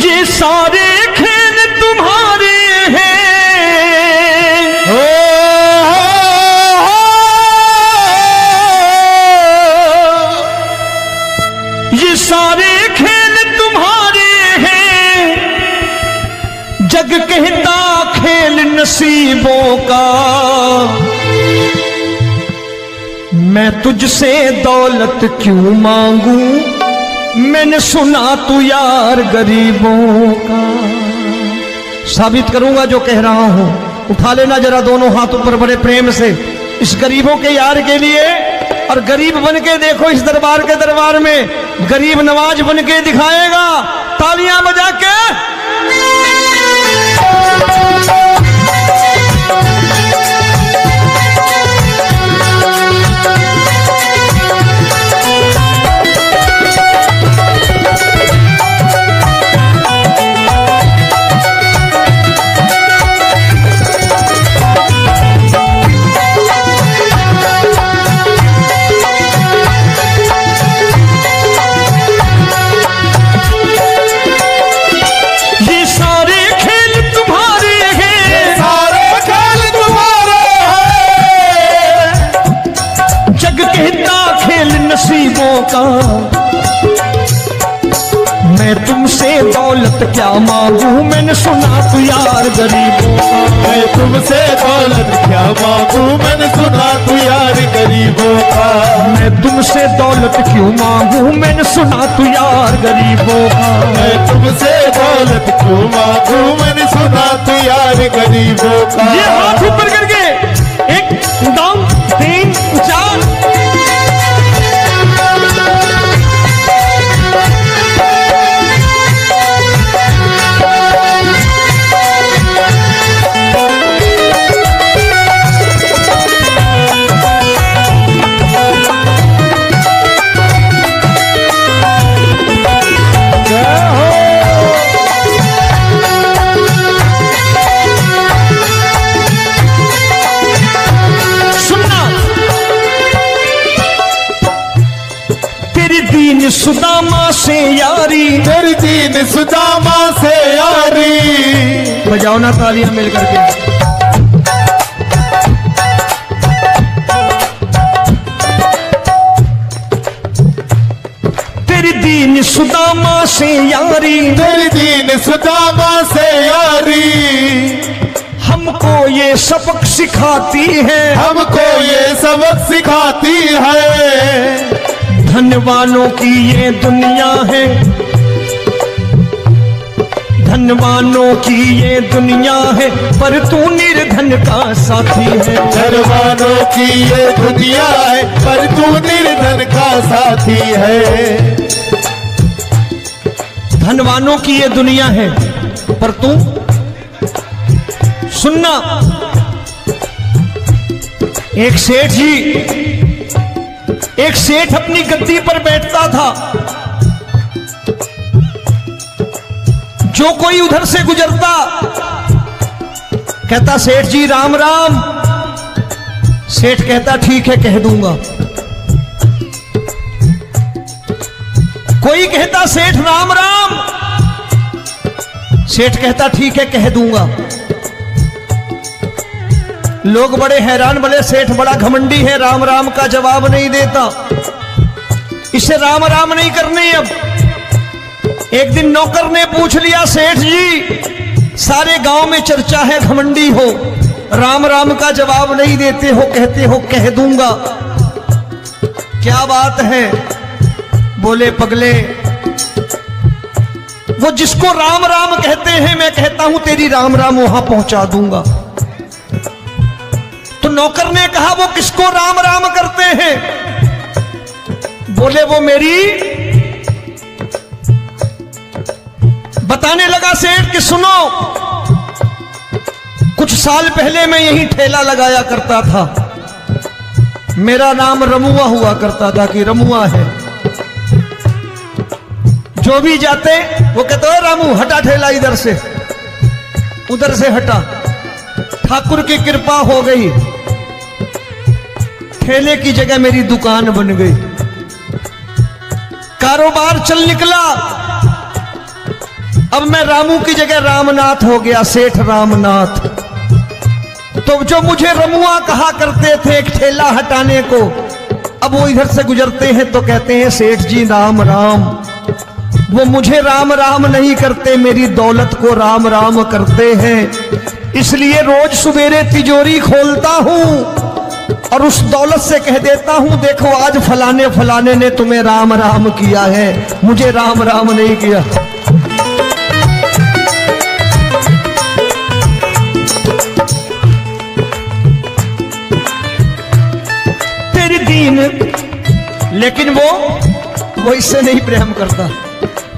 ये सारे खेल तुम्हारे हैं, ये सारे खेल तुम्हारे हैं, जग कहता खेल नसीबों का। मैं तुझसे दौलत क्यों मांगू, मैंने सुना तू यार गरीबों का। साबित करूंगा जो कह रहा हूं। उठा लेना जरा दोनों हाथ ऊपर बड़े प्रेम से इस गरीबों के यार के लिए, और गरीब बन के देखो इस दरबार के दरबार में गरीब नवाज बन के दिखाएगा, तालियां बजा के। नसीबों का मैं तुमसे दौलत क्या मांगू, मैंने सुना तू यार गरीबों का। मैं तुमसे दौलत क्या मांगू, मैंने सुना तू यार गरीबों का। मैं तुमसे दौलत क्यों मांगू, मैंने सुना तू यार गरीबों का। मैं तुमसे दौलत क्यों मांगू, मैंने सुना तू यार गरीबों का। ये हाथ ऊपर करके 1 2 3 4 सुदामा से यारी, तेरी दीन सुदामा से यारी। बजाओ ना तालियां मिल करके। तेरी दीन सुदामा से यारी, तेरी दीन सुदामा से यारी। हमको ये सबक सिखाती है, हमको ये सबक सिखाती है। धनवानों की ये दुनिया है, धनवानों की ये दुनिया है, पर तू निर्धन का साथी है। धनवानों की ये दुनिया है, पर तू निर्धन का साथी है। धनवानों की ये दुनिया है, पर तू सुनना। एक सेठ अपनी गद्दी पर बैठता था। जो कोई उधर से गुजरता कहता सेठ जी राम राम। सेठ कहता ठीक है कह दूंगा। कोई कहता सेठ राम राम। सेठ कहता ठीक है कह दूंगा। लोग बड़े हैरान, बोले सेठ बड़ा घमंडी है, राम राम का जवाब नहीं देता, इसे राम राम नहीं करने। अब एक दिन नौकर ने पूछ लिया सेठ जी सारे गांव में चर्चा है घमंडी हो, राम राम का जवाब नहीं देते हो, कहते हो कह दूंगा, क्या बात है? बोले पगले वो जिसको राम राम कहते हैं मैं कहता हूं तेरी राम राम वहां पहुंचा दूंगा। तो नौकर ने कहा वो किसको राम राम करते हैं? बोले वो मेरी। बताने लगा सेठ कि सुनो, कुछ साल पहले मैं यहीं ठेला लगाया करता था, मेरा नाम रमुआ हुआ करता था कि रमुआ है। जो भी जाते वो कहते हो रामू हटा ठेला इधर से, उधर से हटा। ठाकुर की कृपा हो गई, ठेले की जगह मेरी दुकान बन गई, कारोबार चल निकला। अब मैं रामू की जगह रामनाथ हो गया, सेठ रामनाथ। तो जो मुझे रमुआ कहा करते थे एक ठेला हटाने को, अब वो इधर से गुजरते हैं तो कहते हैं सेठ जी राम राम। वो मुझे राम राम नहीं करते, मेरी दौलत को राम राम करते हैं। इसलिए रोज सवेरे तिजोरी खोलता हूं और उस दौलत से कह देता हूं देखो आज फलाने फलाने ने तुम्हें राम राम किया है, मुझे राम राम नहीं किया। तेरी दीन, लेकिन वो इससे नहीं प्रेम करता।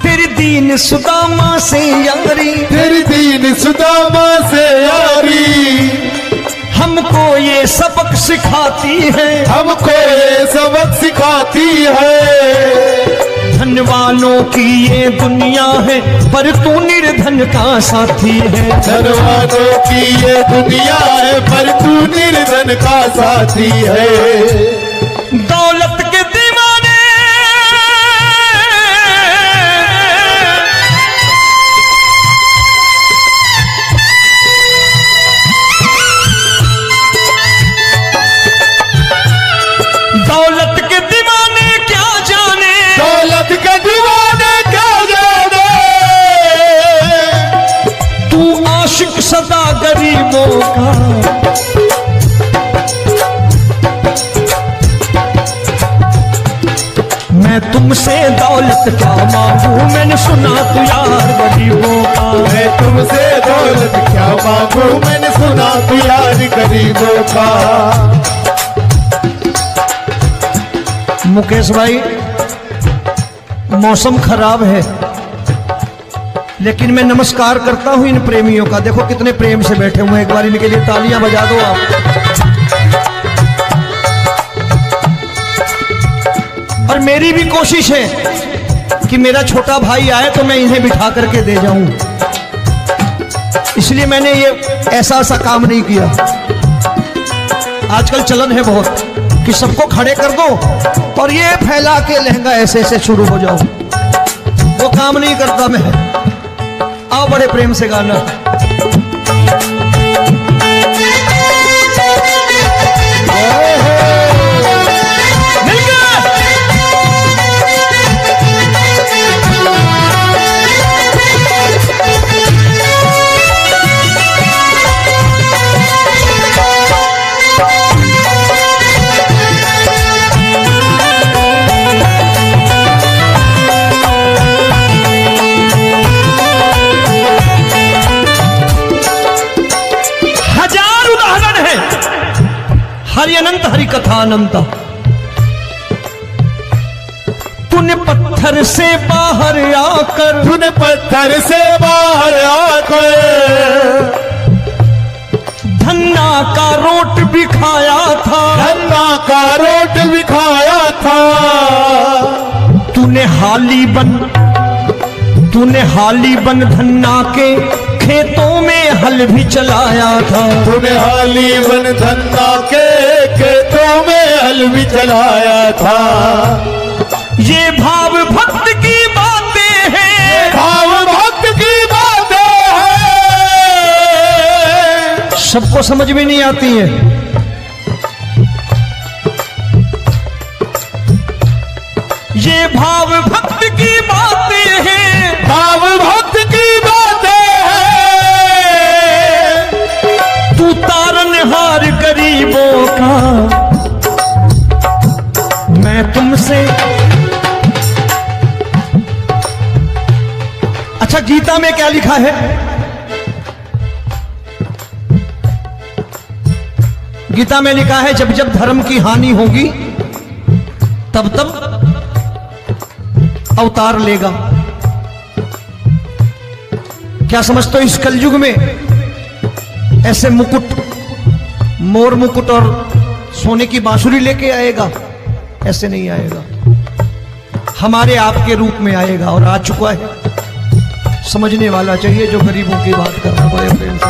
तेरी दीन सुदामा से यारी, तेरी दीन सुदामा से यारी, हमको ये सबक सिखाती है, हमको ये सबक सिखाती है। धन वालों की ये दुनिया है पर तू निर्धन का साथी है। धन वालों की ये दुनिया है पर तू निर्धन का साथी है। दौलत के दीवाने दौलत के दीवाने क्या जाने, दौलत के दीवाने क्या जाने, तू आशिक सदा गरीबों का। मैं तुमसे दौलत क्या मांगू, मैंने सुना तू यार गरीबों का। मैं तुमसे दौलत क्या मांगू, मैंने सुना तू यार गरीबों का। मुकेश भाई मौसम खराब है, लेकिन मैं नमस्कार करता हूं इन प्रेमियों का। देखो कितने प्रेम से बैठे हुए हैं, एक बार इनके लिए तालियां बजा दो आप। और मेरी भी कोशिश है कि मेरा छोटा भाई आए तो मैं इन्हें बिठा करके दे जाऊं, इसलिए मैंने ये ऐसा काम नहीं किया। आजकल चलन है बहुत कि सबको खड़े कर दो और ये फैला के लहंगा ऐसे ऐसे शुरू हो जाओ, वो काम नहीं करता मैं। आओ बड़े प्रेम से गाना। हरि अनंत हरि कथा अनंत। तूने पत्थर से बाहर आकर, तूने पत्थर से बाहर आकर धन्ना का रोट भी खाया था, धन्ना का रोट भी खाया था। तूने हाली बन धन्ना के खेतों में हल भी चलाया था। तूने हाली बन धन्ना के खेतों में हल भी चलाया था। ये भाव भक्त की बातें हैं, भाव भक्त की बातें हैं, सबको समझ में नहीं आती है। ये भाव भक्त की बातें हैं, भाव भक्त की बातें हैं। तू तारनहार गरीबों का, मैं तुमसे। अच्छा गीता में क्या लिखा है? गीता में लिखा है जब जब धर्म की हानि होगी तब तब अवतार लेगा। क्या समझते हो इस कलयुग में ऐसे मुकुट, मोर मुकुट और सोने की बांसुरी लेके आएगा? ऐसे नहीं आएगा, हमारे आपके रूप में आएगा और आ चुका है। समझने वाला चाहिए जो गरीबों की बात कर रहा है बड़े प्रेम से।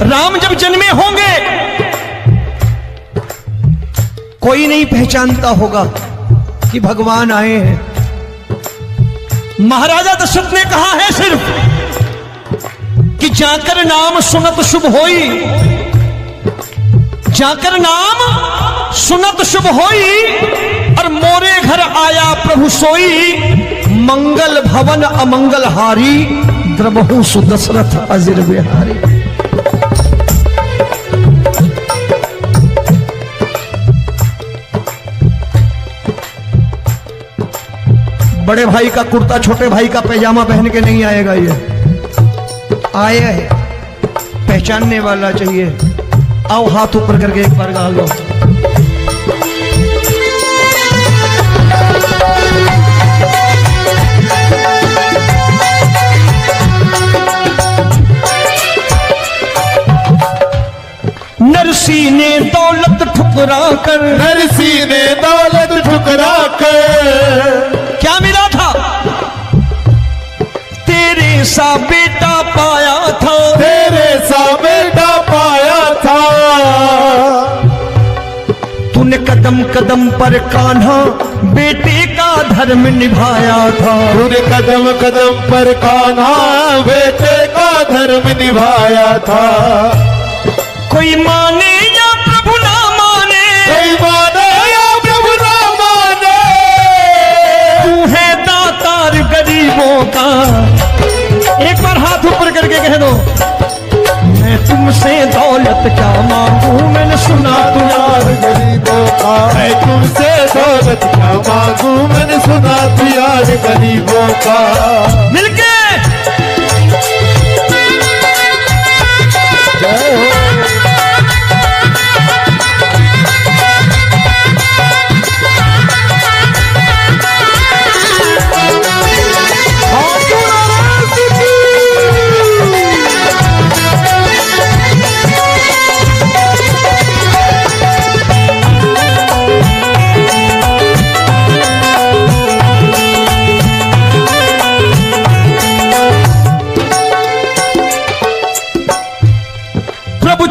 राम जब जन्मे होंगे कोई नहीं पहचानता होगा, कि भगवान आए हैं। महाराजा दशरथ ने कहा है सिर्फ कि जाकर नाम सुनत शुभ होई, जाकर नाम सुनत शुभ होई, और मोरे घर आया प्रभु सोई, मंगल भवन अमंगल हारी, द्रबहु सुदशरथ अजिर बिहारी। बड़े भाई का कुर्ता छोटे भाई का पैजामा पहन के नहीं आएगा, ये आया है पहचानने वाला चाहिए। आओ हाथ ऊपर करके एक बार गा लो। नरसी ने दौलत ठुकरा कर, नरसी ने दौलत ठुकरा कर, क्या मिला था? तेरे सा बेटा पाया था, तेरे सा बेटा पाया था। तूने कदम कदम पर कान्हा बेटे का धर्म निभाया था, तूने कदम कदम पर कान्हा बेटे का धर्म निभाया था। कोई माने या प्रभु ना माने, कोई माने या प्रभु ना माने, तू है दातार गरीबों का। एक बार हाथ ऊपर करके कह दो, मैं तुमसे दौलत क्या मांगू, मैंने सुना तू यार गरीबों का। मैं तुमसे दौलत क्या मांगू, मैंने सुना तू यार गरीबों का। मिलके जय हो।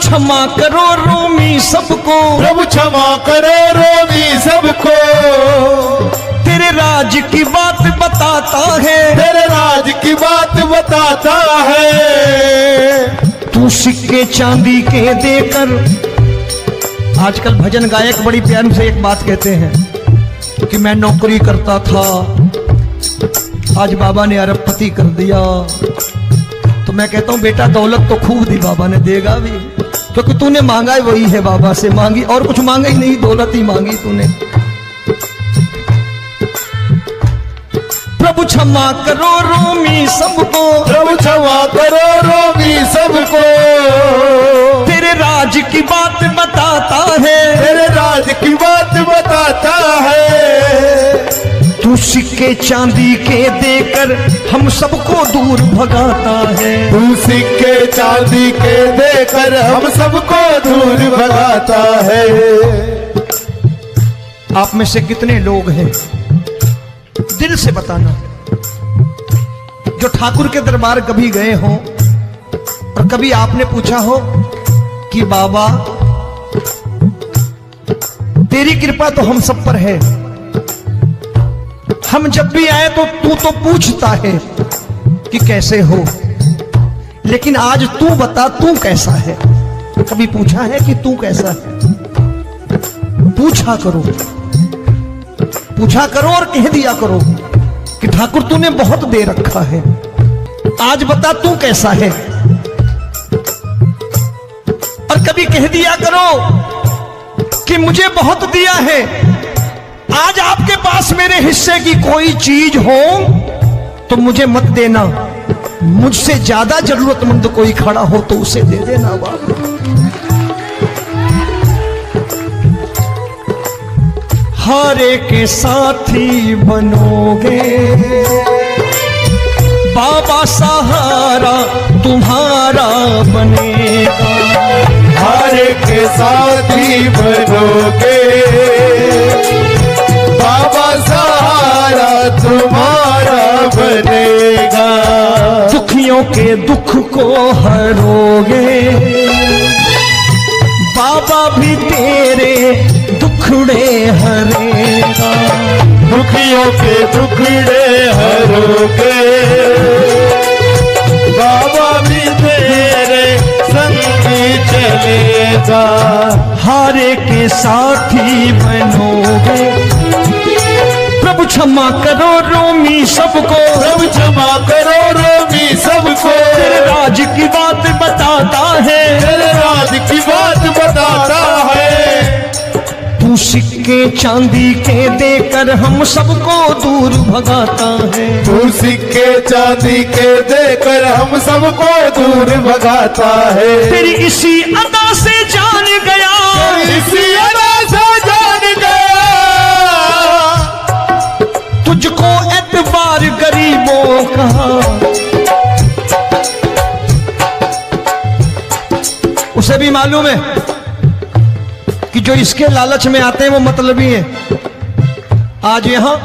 क्षमा करो रोमी सबको, प्रभु क्षमा करो रोमी सबको। तेरे राज की बात बताता है, तेरे राज की बात बताता है। तू सिक्के चांदी के देकर, आजकल भजन गायक बड़ी प्यार से एक बात कहते हैं कि मैं नौकरी करता था, आज बाबा ने अरबपति कर दिया। तो मैं कहता हूं बेटा दौलत तो खूब दी बाबा ने, देगा भी, क्योंकि तूने मांगा ही वही है बाबा से, मांगी और कुछ मांगा ही नहीं, दौलत ही मांगी तूने। प्रभु क्षमा करो रोमी सबको, प्रभु क्षमा करो रोमी सबको। तेरे राज की बात बताता है, तेरे राज की बात बताता है। तू सिक्के चांदी के देकर हम सबको दूर भगाता है, तू सिक्के चांदी के देकर हम सबको दूर भगाता है। आप में से कितने लोग हैं, दिल से बताना, जो ठाकुर के दरबार कभी गए हो और कभी आपने पूछा हो कि बाबा तेरी कृपा तो हम सब पर है, हम जब भी आए तो तू तो पूछता है कि कैसे हो, लेकिन आज तू बता तू कैसा है। कभी पूछा है कि तू कैसा है? पूछा करो, पूछा करो और कह दिया करो कि ठाकुर तूने बहुत दे रखा है, आज बता तू कैसा है। और कभी कह दिया करो कि मुझे बहुत दिया है, आज आपके पास मेरे हिस्से की कोई चीज हो तो मुझे मत देना, मुझसे ज्यादा जरूरतमंद कोई खड़ा हो तो उसे दे देना बाबा। हारे के साथी बनोगे बाबा, सहारा तुम्हारा बनेगा। हारे के साथी बनोगे बाबा, सहारा तुम्हारा बनेगा। दुखियों के दुख को हरोगे बाबा, भी तेरे दुखड़े हरेगा। दुखियों के टुकड़े हरोगे, बाबा भी तेरे संगी चलेगा। हारे के साथी बनोगे, प्रभु क्षमा करो रोमी सबको, प्रभु क्षमा करो रोमी सबको, तेरे राज की बात बताता है, तेरे राज की बात बताता है। तू सिक्के चांदी के देकर हम सबको दूर भगाता है, तू सिक्के चांदी के देकर हम सबको दूर भगाता है। तेरी इसी अदा से जान गया, इसी अदा से जान गया, तुझको एतबार गरीबों का। उसे भी मालूम है कि जो इसके लालच में आते हैं वो मतलबी हैं। आज यहां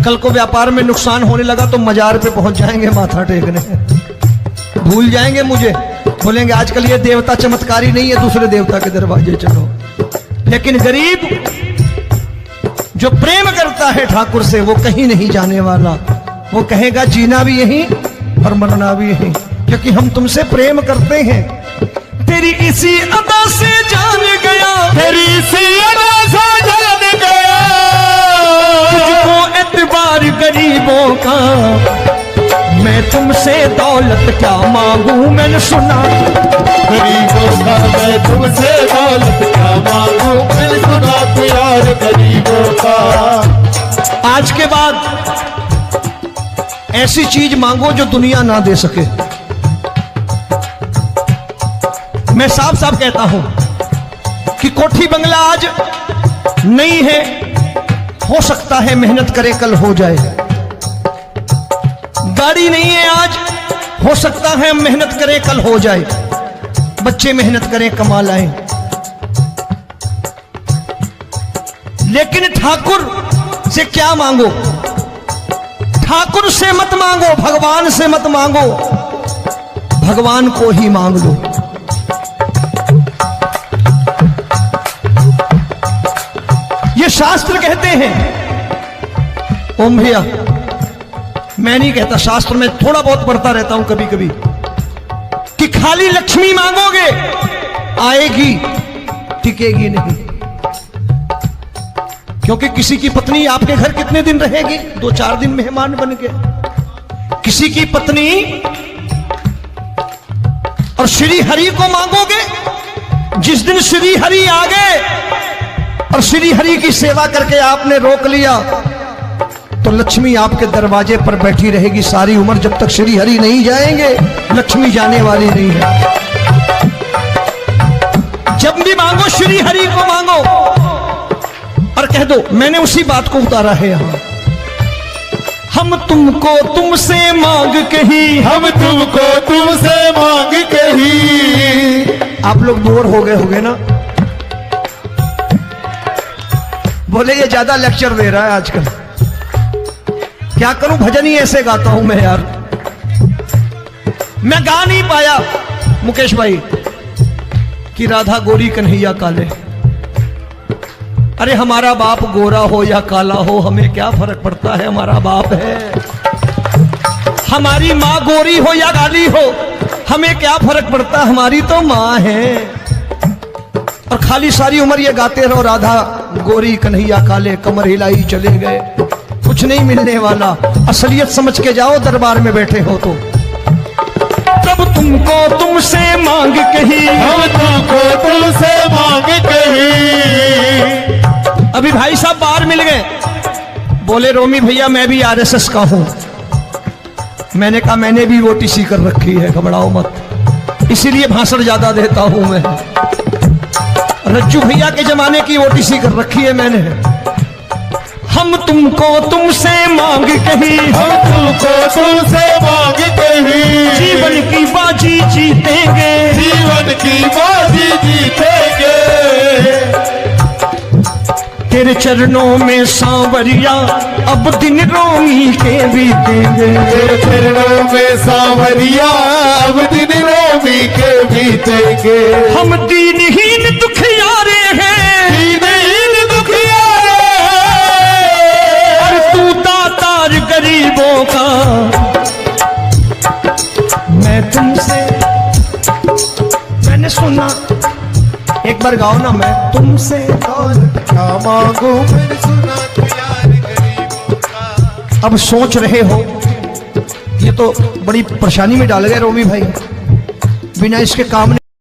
कल को व्यापार में नुकसान होने लगा तो मजार पे पहुंच जाएंगे माथा टेकने, भूल जाएंगे मुझे, बोलेंगे आजकल ये देवता चमत्कारी नहीं है, दूसरे देवता के दरवाजे चलो। लेकिन गरीब जो प्रेम करता है ठाकुर से वो कहीं नहीं जाने वाला, वो कहेगा जीना भी यहीं और मरना भी यहीं, क्योंकि हम तुमसे प्रेम करते हैं। तेरी इसी अदा से जान गया, तेरी इसी अदा से जान गया, तुझको एतबार गरीबों का। मैं तुमसे दौलत क्या मांगू, मैंने सुना गरीबों का मैं तुमसे दौलत क्या मांगू, मैंने सुना प्यार गरीबों का। आज के बाद ऐसी चीज मांगो जो दुनिया ना दे सके। मैं साफ साफ कहता हूं कि कोठी बंगला आज नहीं है, हो सकता है मेहनत करे कल हो जाए। गाड़ी नहीं है आज, हो सकता है मेहनत करें कल हो जाए। बच्चे मेहनत करें कमा लाएं, लेकिन ठाकुर से क्या मांगो? ठाकुर से मत मांगो, भगवान से मत मांगो, भगवान को ही मांग लो। ये शास्त्र कहते हैं, ओम भैया मैं नहीं कहता, शास्त्र में थोड़ा बहुत पढ़ता रहता हूं कभी कभी, कि खाली लक्ष्मी मांगोगे आएगी, टिकेगी नहीं। क्योंकि किसी की पत्नी आपके घर कितने दिन रहेगी? 2-4 दिन मेहमान बन के। किसी की पत्नी और श्री हरि को मांगोगे, जिस दिन श्री हरि आ गए और श्री हरि की सेवा करके आपने रोक लिया तो लक्ष्मी आपके दरवाजे पर बैठी रहेगी सारी उम्र। जब तक श्री हरि नहीं जाएंगे लक्ष्मी जाने वाली नहीं है। जब भी मांगो श्री हरि को मांगो और कह दो मैंने उसी बात को उतारा है यहां, हम तुमको तुमसे मांग कही, हम तुमको तुमसे मांग कही। आप लोग बोर हो गए होंगे ना, बोले ये ज्यादा लेक्चर दे रहा है आजकल। क्या करूं, भजन ही ऐसे गाता हूं मैं यार। मैं गा नहीं पाया मुकेश भाई कि राधा गोरी कन्हैया काले। अरे हमारा बाप गोरा हो या काला हो हमें क्या फर्क पड़ता है, हमारा बाप है। हमारी माँ गोरी हो या काली हो हमें क्या फर्क पड़ता, हमारी तो माँ है। और खाली सारी उम्र ये गाते रहो राधा गोरी कन्हैया काले, कमर हिलाई चले गए, कुछ नहीं मिलने वाला। असलियत समझ के जाओ दरबार में बैठे हो तो। तब तुमको तुमसे मांग कही, हम तुमको तुमसे मांग कही। अभी भाई साहब बाहर मिल गए, बोले रोमी भैया मैं भी आरएसएस का हूं। मैंने कहा मैंने भी ओटीसी कर रखी है, घबराओ मत, इसीलिए भाषण ज्यादा देता हूं मैं। रज्जू भैया के जमाने की ओटीसी कर रखी है मैंने। हम तुमको तुमसे मांग कही, हम तुमको तुमसे मांग कही। जीवन की बाजी जीतेंगे, जीवन की बाजी जीतेंगे। तेरे चरणों में सांवरिया अब दिन रोमी के बीतेंगे। तेरे चरणों में सांवरिया अब दिन रोमी के बीतेंगे। हम दीनहीन दुखियारे हैं, दीनहीन दुखियारे हैं, एक बार गाओ ना, मैं तुमसे दौलत क्या मांगू मैंने सुना तू यार गरीबों का। अब सोच रहे हो ये तो बड़ी परेशानी में डाल गए रोमी भाई, बिना इसके काम